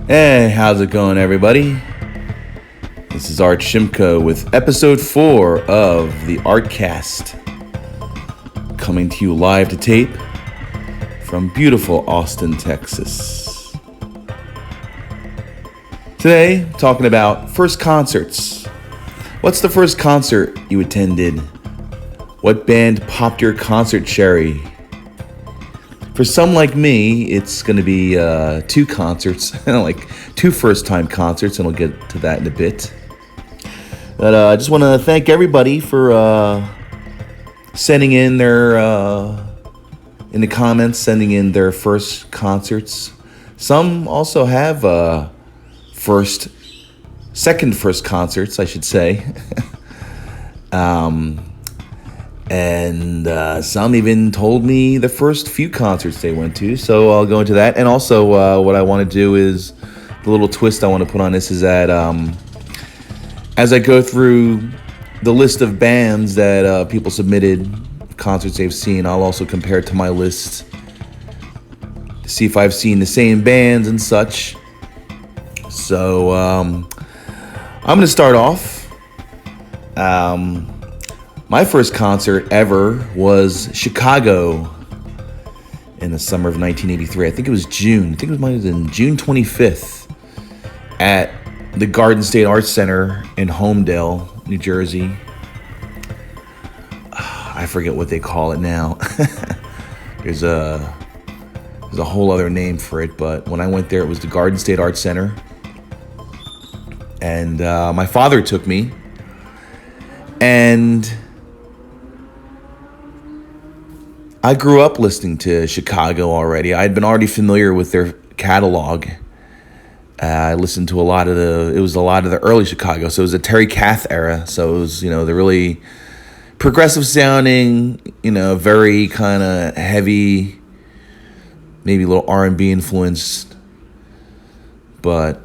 Hey, how's it going, everybody? This is Art Shimko with episode 4 of the ArtCast, coming to you live to tape from beautiful Austin, Texas. Today, talking about first concerts. What's the first concert you attended? What band popped your concert cherry? For some like me, it's going to be 2 concerts, like 2 first-time concerts, and we'll get to that in a bit. But I just want to thank everybody for sending in their, in the comments, sending in their first concerts. Some also have second first concerts, I should say. And some even told me the first few concerts they went to, so I'll go into that. And also, what I want to do is, the little twist I want to put on this is that as I go through the list of bands that people submitted, concerts they've seen, I'll also compare it to my list to see if I've seen the same bands and such. So, I'm going to start off. My first concert ever was Chicago in the summer of 1983. I think it was June. I think it might have been June 25th at the Garden State Arts Center in Homedale, New Jersey. I forget what they call it now. There's a whole other name for it, but when I went there, it was the Garden State Arts Center. And my father took me, and I grew up listening to Chicago already. I had been already familiar with their catalog. I listened to a lot of the early Chicago. So it was the Terry Kath era. So it was, the really progressive sounding, very kind of heavy, maybe a little R&B influenced. But,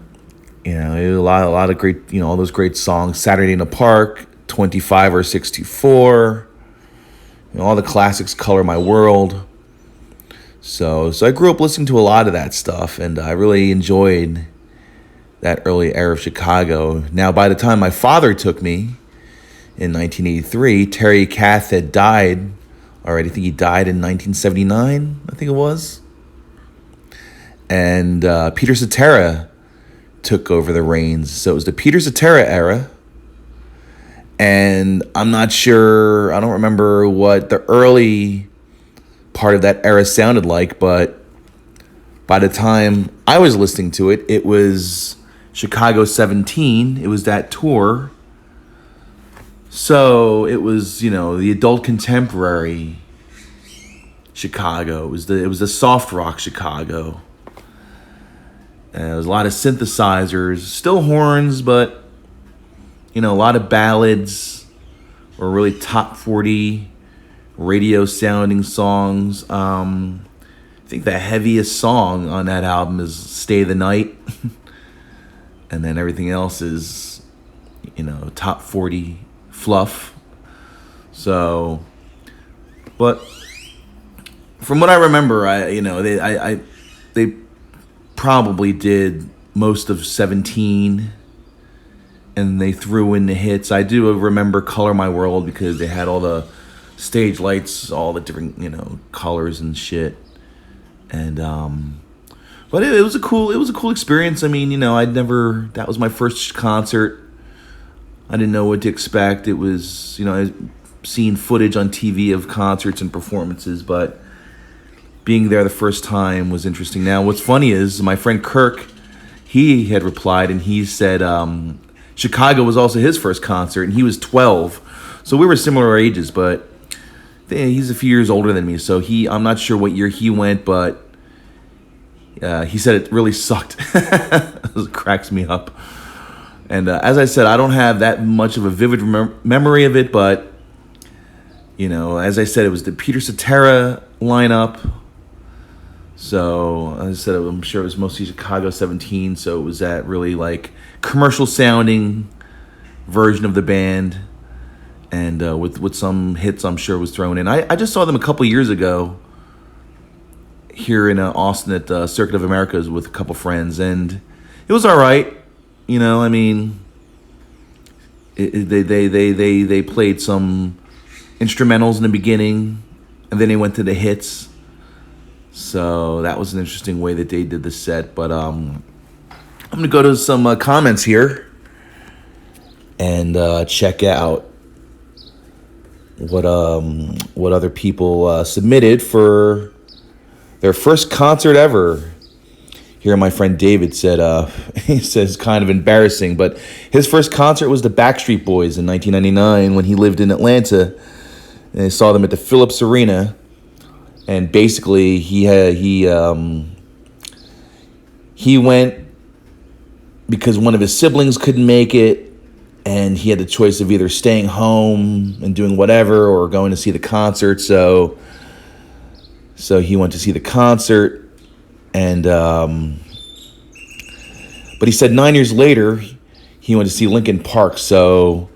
it was a lot of great, all those great songs. Saturday in the Park, 25 or 624. All the classics color my world. So I grew up listening to a lot of that stuff, and I really enjoyed that early era of Chicago. Now, by the time my father took me in 1983, Terry Kath had died already. I think he died in 1979, I think it was. And Peter Cetera took over the reins. So it was the Peter Cetera era. And I'm not sure, I don't remember what the early part of that era sounded like, but by the time I was listening to it, it was Chicago 17. It was that tour. So it was, the adult contemporary Chicago. It was the soft rock Chicago. And there was a lot of synthesizers, still horns, but a lot of ballads or really top 40 radio sounding songs. I think the heaviest song on that album is Stay the Night. And then everything else is, top 40 fluff. So, but from what I remember, they probably did most of 17. And they threw in the hits. I do remember Color My World because they had all the stage lights, all the different, colors and shit. And but it was a cool experience. I mean, that was my first concert. I didn't know what to expect. It was, I've seen footage on TV of concerts and performances, but being there the first time was interesting. Now, what's funny is my friend Kirk, he had replied and he said, Chicago was also his first concert, and he was 12. So we were similar ages, but he's a few years older than me. So I'm not sure what year he went, but he said it really sucked. It cracks me up. And as I said, I don't have that much of a vivid memory of it, but, as I said, it was the Peter Cetera lineup. So, as I said, I'm sure it was mostly Chicago 17, so it was that really, commercial sounding version of the band, and with some hits I'm sure was thrown in. I just saw them a couple years ago here in Austin at Circuit of Americas with a couple friends, and it was all right. I mean, they played some instrumentals in the beginning, and then they went to the hits. So that was an interesting way that they did the set. But I'm gonna go to some comments here and check out what other people submitted for their first concert ever. Here, my friend David said, he says kind of embarrassing, but his first concert was the Backstreet Boys in 1999 when he lived in Atlanta. And I saw them at the Phillips Arena. And basically, he went because one of his siblings couldn't make it, and he had the choice of either staying home and doing whatever or going to see the concert. So he went to see the concert. And but he said 9 years later he went to see Linkin Park. So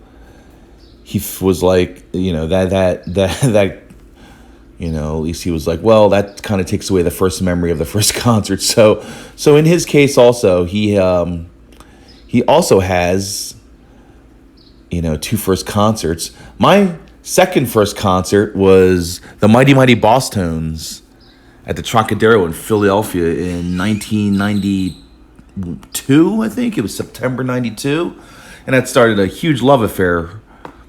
he was like, that at least he was like, well, that kind of takes away the first memory of the first concert. So in his case also, he also has two first concerts. My second first concert was the Mighty Mighty Boss Tones at the Trocadero in Philadelphia in 1992, I think. It was September 92. And that started a huge love affair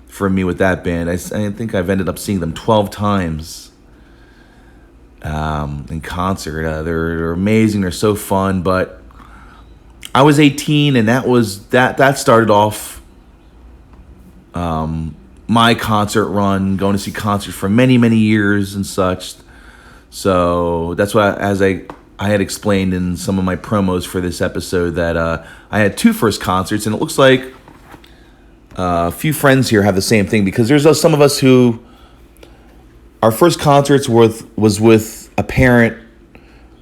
for me with that band. I think I've ended up seeing them 12 times in concert. They're amazing. They're so fun. But I was 18, and that started off my concert run, going to see concerts for many, many years and such. So that's why, as I had explained in some of my promos for this episode, that I had two first concerts, and it looks like a few friends here have the same thing, because there's some of us who our first concerts was with a parent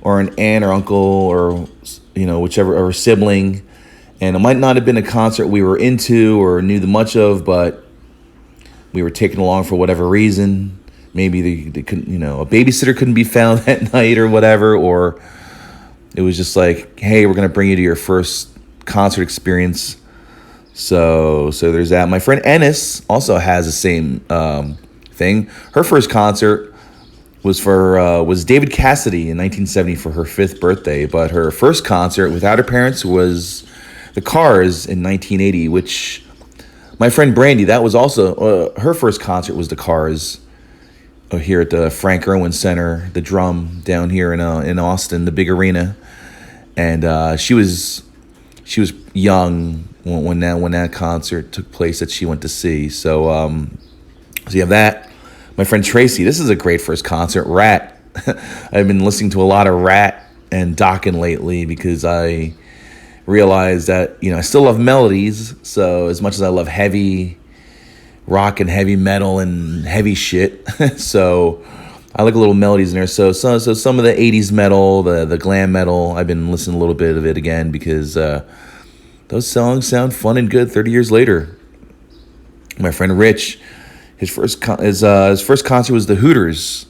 or an aunt or uncle or whichever, or a sibling, and it might not have been a concert we were into or knew much of, but we were taken along for whatever reason. Maybe they couldn't, a babysitter couldn't be found that night or whatever, or it was just like, hey, we're going to bring you to your first concert experience. So there's that. My friend Ennis also has the same thing. Her first concert was David Cassidy in 1970 for her 5th birthday, but her first concert without her parents was the Cars in 1980, which my friend Brandy, that was also her first concert was the Cars. Here at the Frank Irwin Center, the Drum down here in Austin, the big arena, and she was young when that concert took place that she went to see. So you have that. My friend Tracy, this is a great first concert. Rat. I've been listening to a lot of Rat and Dokken lately because I realized that I still love melodies. So as much as I love heavy rock and heavy metal and heavy shit, so I like a little melodies in there. So some of the 80s metal, the glam metal, I've been listening a little bit of it again because those songs sound fun and good 30 years later. My friend Rich, his first concert was the Hooters.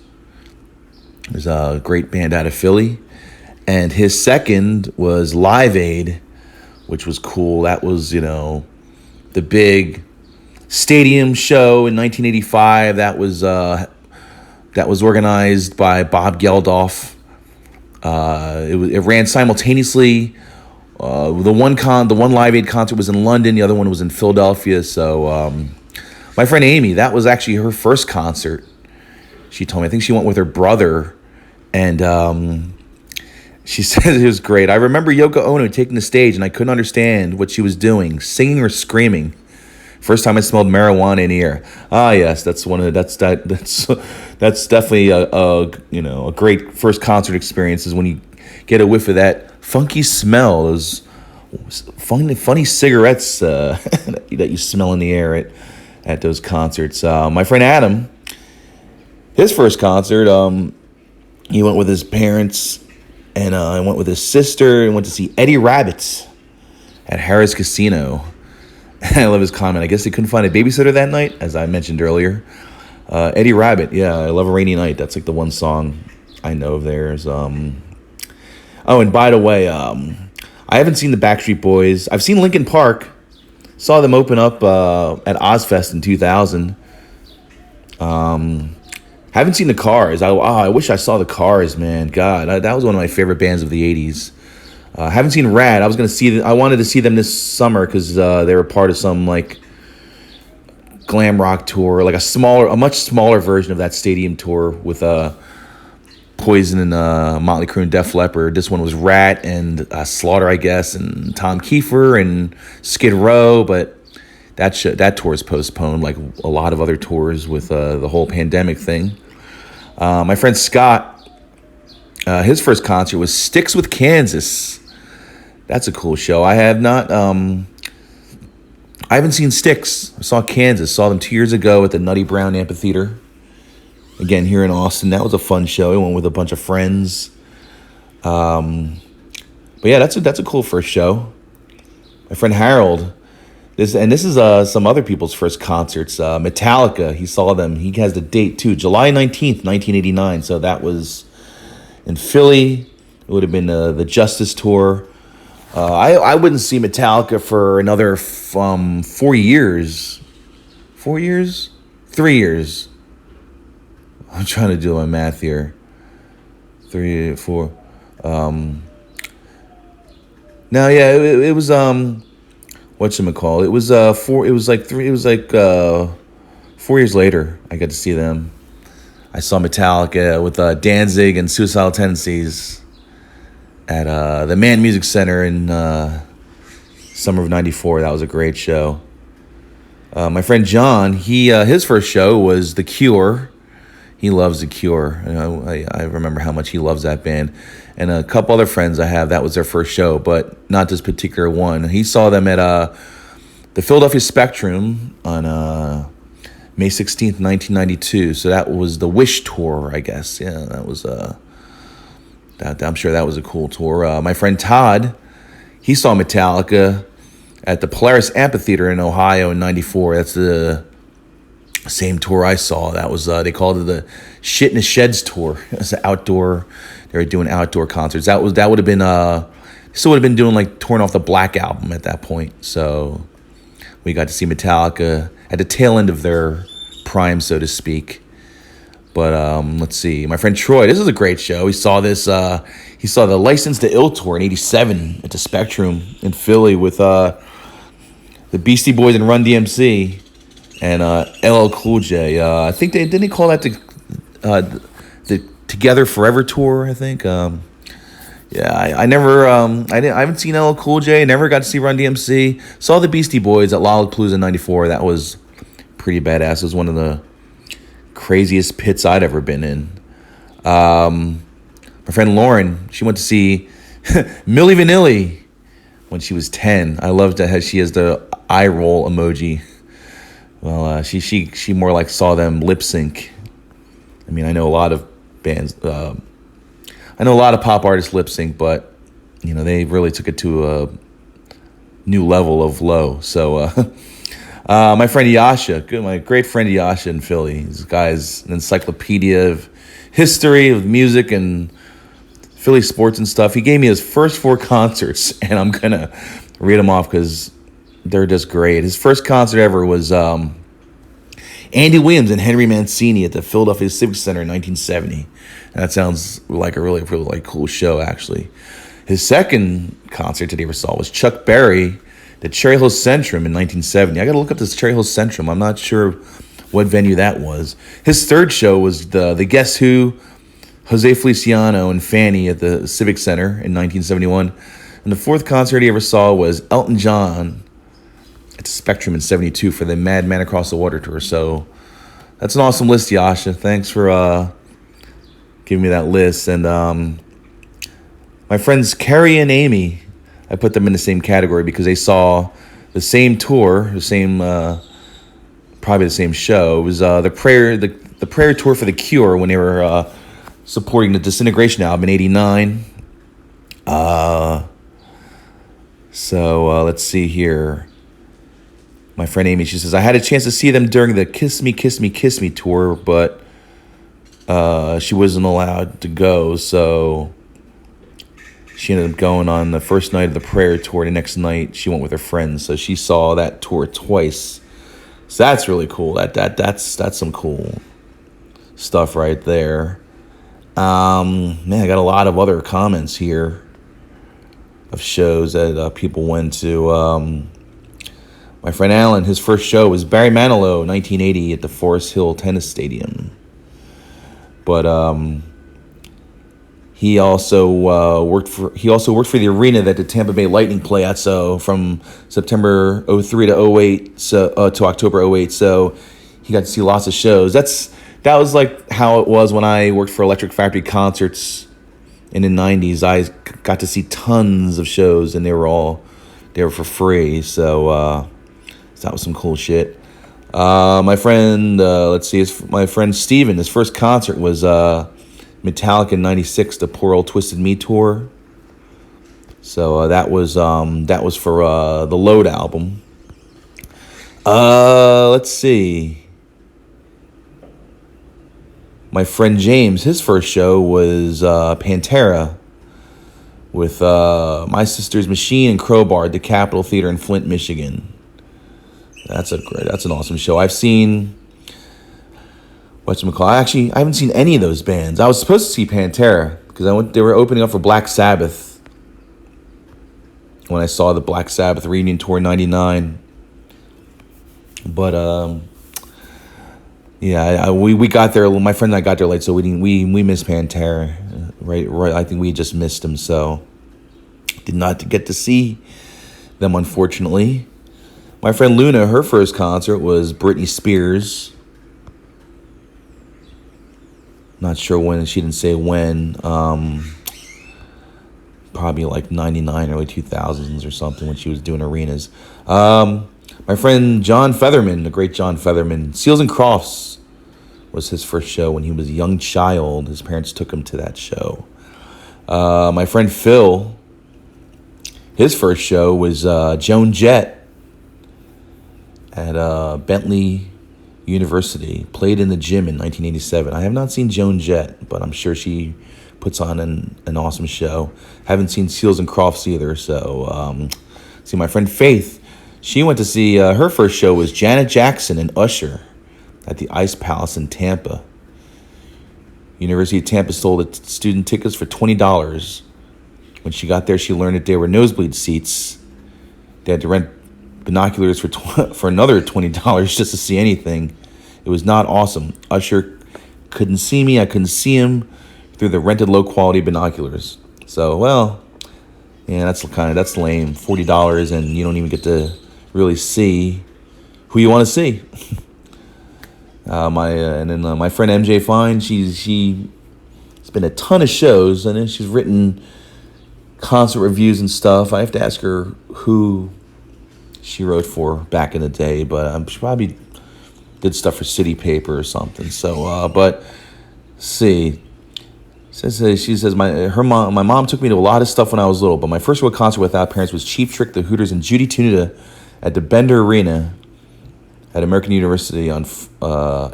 It was a great band out of Philly, and his second was Live Aid, which was cool. That was the big stadium show in 1985 that was organized by Bob Geldof. It ran simultaneously. The one Live Aid concert was in London, the other one was in Philadelphia. So my friend Amy, that was actually her first concert. She told me, I think she went with her brother, and she said it was great. I remember Yoko Ono taking the stage, and I couldn't understand what she was doing, singing or screaming. First time I smelled marijuana in the air. Ah, yes, that's definitely a great first concert experience, is when you get a whiff of that funky smell, those funny cigarettes that you smell in the air at those concerts. My friend Adam, his first concert, he went with his parents, and I went with his sister, and went to see Eddie Rabbitt at Harrah's Casino. I love his comment. I guess they couldn't find a babysitter that night, as I mentioned earlier. Eddie Rabbitt, yeah, I Love a Rainy Night. That's like the one song I know of theirs. Oh, and by the way, I haven't seen the Backstreet Boys. I've seen Linkin Park. Saw them open up at Ozfest in 2000. Haven't seen the Cars. I wish I saw the Cars, man. God, that was one of my favorite bands of the 80s. Haven't seen Rad. I wanted to see them this summer because they were part of some like glam rock tour, like a much smaller version of that stadium tour with Poison and Motley Crue and Def Leppard. This one was Rat and Slaughter, I guess, and Tom Kiefer and Skid Row, but that tour is postponed, like a lot of other tours with the whole pandemic thing. My friend Scott, his first concert was Styx with Kansas. That's a cool show. I haven't seen Styx. I saw Kansas. Saw them 2 years ago at the Nutty Brown Amphitheater. Again, here in Austin. That was a fun show. I went with a bunch of friends. But yeah, that's a cool first show. My friend Harold. This is some other people's first concerts. Metallica. He saw them. He has the date too. July 19th, 1989. So that was in Philly. It would have been the Justice Tour. I wouldn't see Metallica for another 4 years. 4 years? 3 years. I'm trying to do my math here. 3, 4. No, yeah, it was whatchamacallit. It was 4. It was like 3. It was like 4 years later. I got to see them. I saw Metallica with Danzig and Suicidal Tendencies at the Mann Music Center in summer of '94. That was a great show. My friend John, his first show was The Cure. He loves The Cure. I remember how much he loves that band. And a couple other friends I have, that was their first show, but not this particular one. He saw them at the Philadelphia Spectrum on May 16th, 1992. So that was the Wish Tour, I guess. Yeah, that was I'm sure that was a cool tour. My friend Todd, he saw Metallica at the Polaris Amphitheater in Ohio in '94. That's the same tour I saw. That was they called it the Shit in the Sheds tour. It was outdoor. They were doing outdoor concerts. That would have been still would have been doing like Torn Off the Black album at that point. So we got to see Metallica at the tail end of their prime, so to speak. But let's see. My friend Troy, this is a great show. He saw this. He saw the License to Ill tour in '87 at the Spectrum in Philly with the Beastie Boys and Run DMC and LL Cool J. I think didn't they call that the Together Forever tour? I think. Yeah, I haven't seen LL Cool J. Never got to see Run DMC. Saw the Beastie Boys at Lollapalooza in '94. That was pretty badass. It was one of the craziest pits I'd ever been in. My friend Lauren, she went to see Milli Vanilli when she was 10. I loved that she has the eye roll emoji. Well, she more like saw them lip sync. I mean, I know a lot of bands. I know a lot of pop artists lip sync, but you know they really took it to a new level of low. So. My friend Yasha, my great friend Yasha in Philly. This guy's an encyclopedia of history of music and Philly sports and stuff. He gave me his first 4 concerts, and I'm going to read them off because they're just great. His first concert ever was Andy Williams and Henry Mancini at the Philadelphia Civic Center in 1970. And that sounds like a really, really like, cool show, actually. His second concert that he ever saw was Chuck Berry, the Cherry Hill Centrum in 1970. I got to look up this Cherry Hill Centrum. I'm not sure what venue that was. His third show was the Guess Who, Jose Feliciano and Fanny at the Civic Center in 1971. And the fourth concert he ever saw was Elton John at the Spectrum in 72 for the Mad Man Across the Water tour. So that's an awesome list, Yasha. Thanks for giving me that list. And my friends Carrie and Amy, I put them in the same category because they saw the same tour, probably the same show. It was the prayer tour for The Cure when they were supporting the Disintegration album in '89. So let's see here. My friend Amy, she says, I had a chance to see them during the Kiss Me, Kiss Me, Kiss Me tour, but she wasn't allowed to go, so she ended up going on the first night of the prayer tour. The next night, she went with her friends, so she saw that tour twice. So that's really cool. That's some cool stuff right there. Man, I got a lot of other comments here of shows that people went to. My friend Alan, his first show was Barry Manilow, 1980, at the Forest Hill Tennis Stadium. But he also worked for the arena that the Tampa Bay Lightning play at. So from September 03 to 08, to October 08. So he got to see lots of shows. That was like how it was when I worked for Electric Factory Concerts in the 90s. I got to see tons of shows, and they were for free. So that was some cool shit. My friend, my friend Steven, his first concert was Metallica in '96, the Poor Old Twisted Me tour. So that was for the Load album. Let's see. My friend James, his first show was Pantera with My Sister's Machine and Crowbar at the Capitol Theater in Flint, Michigan. That's an awesome show. I've seen whatchamacallit. I haven't seen any of those bands. I was supposed to see Pantera because they were opening up for Black Sabbath when I saw the Black Sabbath reunion tour in '99. But yeah, we got there. My friend and I got there late, so we missed Pantera. Right. I think we just missed them, so did not get to see them, unfortunately. My friend Luna, her first concert was Britney Spears. Not sure when. She didn't say when. Probably like 99, early 2000s or something when she was doing arenas. My friend John Featherman, the great John Featherman, Seals and Crofts was his first show when he was a young child. His parents took him to that show. My friend Phil, his first show was Joan Jett at Bentley University. Played in the gym in 1987. I have not seen Joan Jett, but I'm sure she puts on an awesome show. Haven't seen Seals and Crofts either. So, see, my friend Faith, she went to see, her first show was Janet Jackson and Usher at the Ice Palace in Tampa. University of Tampa sold student tickets for $20. When she got there, she learned that there were nosebleed seats. They had to rent binoculars for another $20 just to see anything. It was not awesome. Usher couldn't see me. I couldn't see him through the rented low-quality binoculars. So, well, yeah, that's lame. $40 and you don't even get to really see who you want to see. My friend MJ Fine, she's been a ton of shows, and then she's written concert reviews and stuff. I have to ask her who she wrote for back in the day, but she probably did stuff for City Paper or something. So, but see, she says my mom took me to a lot of stuff when I was little, but my first real concert without parents was Cheap Trick, the Hooters, and Judy Tenuta at the Bender Arena at American University on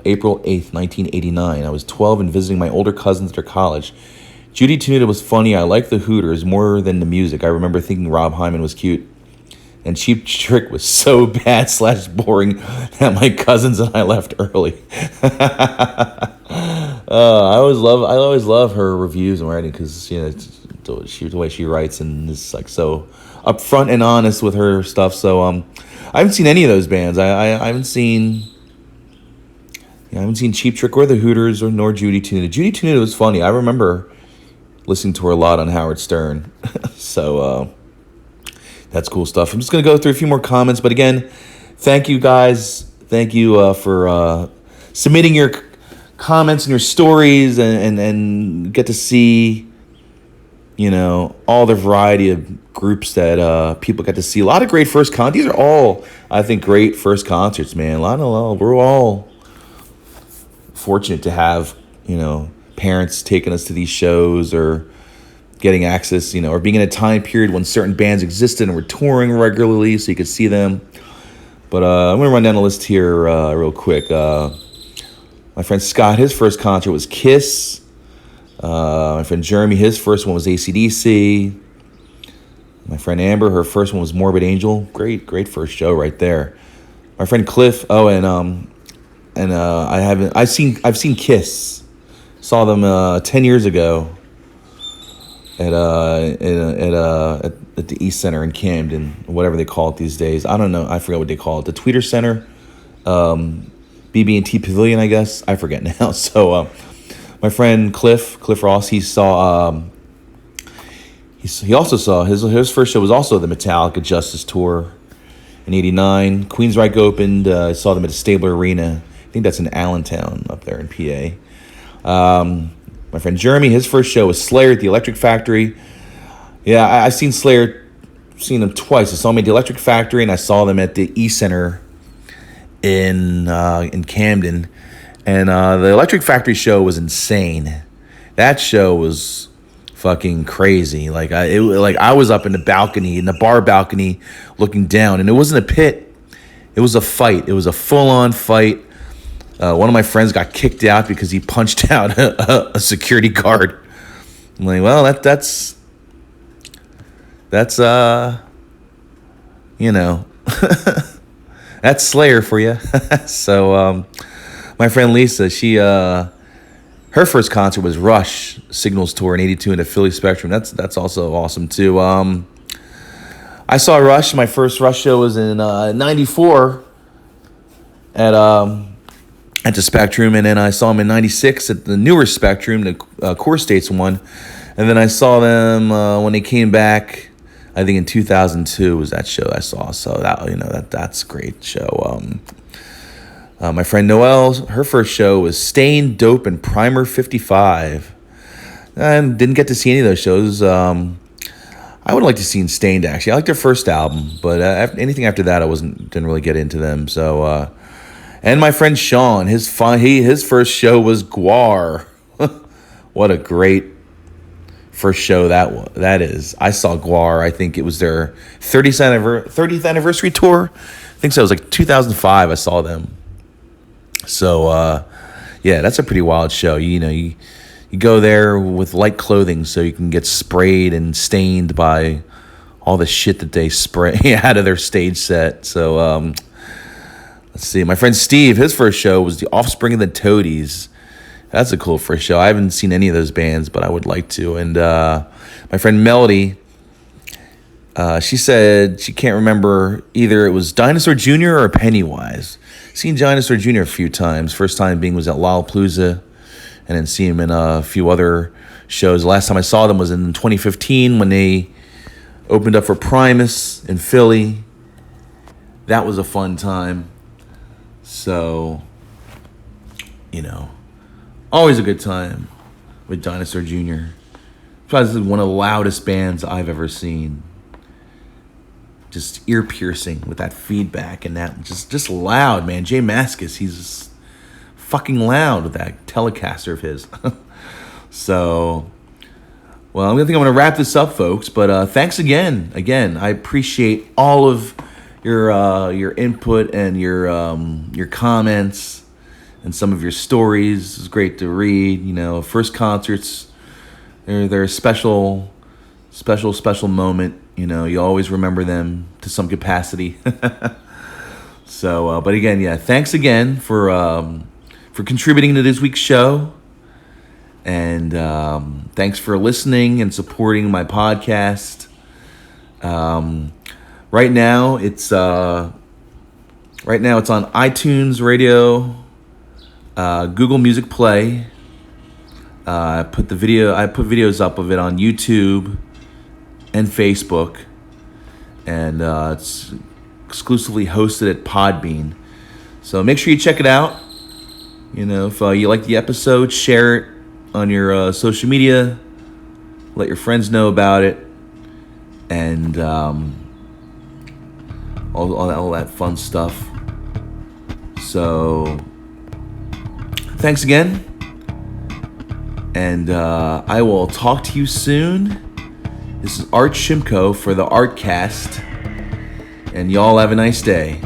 April 8th, 1989. I was 12 and visiting my older cousins at their college. Judy Tenuta was funny. I liked the Hooters more than the music. I remember thinking Rob Hyman was cute. And Cheap Trick was so bad / boring that my cousins and I left early. I always love her reviews and writing because the way she writes and is like so upfront and honest with her stuff. So I haven't seen any of those bands. I haven't seen Cheap Trick or the Hooters nor Judy Tenuta. Judy Tenuta was funny. I remember listening to her a lot on Howard Stern. So. That's cool stuff. I'm just going to go through a few more comments. But again, thank you guys. Thank you for submitting your comments and your stories and get to see, all the variety of groups that people get to see. A lot of great first concerts. These are all, I think, great first concerts, man. We're all fortunate to have, parents taking us to these shows or getting access, or being in a time period when certain bands existed and were touring regularly so you could see them. But I'm going to run down the list here real quick. My friend Scott, his first concert was Kiss. My friend Jeremy, his first one was AC/DC. My friend Amber, her first one was Morbid Angel. Great first show right there. My friend Cliff. Oh, I've seen Kiss. Saw them 10 years ago at the East Center in Camden, whatever they call it these days. I don't know. I forgot what they call it. The Tweeter Center, BB&T Pavilion, I guess. I forget now. So my friend Cliff Ross, he saw. He also saw his first show was also the Metallica Justice Tour in '89. Queensryche opened. I saw them at the Stabler Arena. I think that's in Allentown up there in PA. My friend Jeremy, his first show was Slayer at the Electric Factory. Yeah, I've seen Slayer, seen them twice. I saw them at the Electric Factory, and I saw them at the East Center in Camden. And the Electric Factory show was insane. That show was fucking crazy. I was up in the balcony, in the bar balcony, looking down, and it wasn't a pit. It was a fight. It was a full-on fight. One of my friends got kicked out because he punched out a security guard. I'm like, well, that's that's Slayer for you. So my friend Lisa, she her first concert was Rush Signals Tour in '82 in the Philly Spectrum. That's also awesome too. I saw Rush. My first Rush show was in '94 at the Spectrum, and then I saw them in '96 at the newer Spectrum, the Core States one, and then I saw them when they came back. I think in 2002 was that show I saw. So that's a great show. My friend Noelle, her first show was Stain, Dope, and Primer 55. I didn't get to see any of those shows. I would like to see Stained, actually. I liked their first album, but anything after that, didn't really get into them. So, and my friend Sean, his first show was Gwar. What a great first show that is. I saw Gwar. I think it was their 30th anniversary tour. I think so. It was like 2005. I saw them. So, yeah, that's a pretty wild show. You go there with light clothing so you can get sprayed and stained by all the shit that they spray out of their stage set. So, let's see. My friend Steve, his first show was The Offspring of the Toadies. That's a cool first show. I haven't seen any of those bands, but I would like to. And my friend Melody, she said she can't remember either it was Dinosaur Jr. or Pennywise. Seen Dinosaur Jr. a few times. First time being was at Lollapalooza, and then see him in a few other shows. The last time I saw them was in 2015 when they opened up for Primus in Philly. That was a fun time. So, always a good time with Dinosaur Jr. Probably one of the loudest bands I've ever seen. Just ear piercing with that feedback and that just loud, man. Jay Mascis, he's just fucking loud with that Telecaster of his. So, well, I think I'm gonna wrap this up, folks. But thanks again. I appreciate all of your input and your comments and some of your stories. It's great to read. First concerts, they're a special moment. You always remember them to some capacity. So, but again, yeah, thanks again for contributing to this week's show, and thanks for listening and supporting my podcast. Right now it's on iTunes Radio, Google Music Play. I put videos up of it on YouTube and Facebook, and it's exclusively hosted at Podbean. So make sure you check it out. If you like the episode, share it on your social media. Let your friends know about it, and all that fun stuff. So thanks again, and I will talk to you soon. This is Art Shimko for the ArtCast, and y'all have a nice day.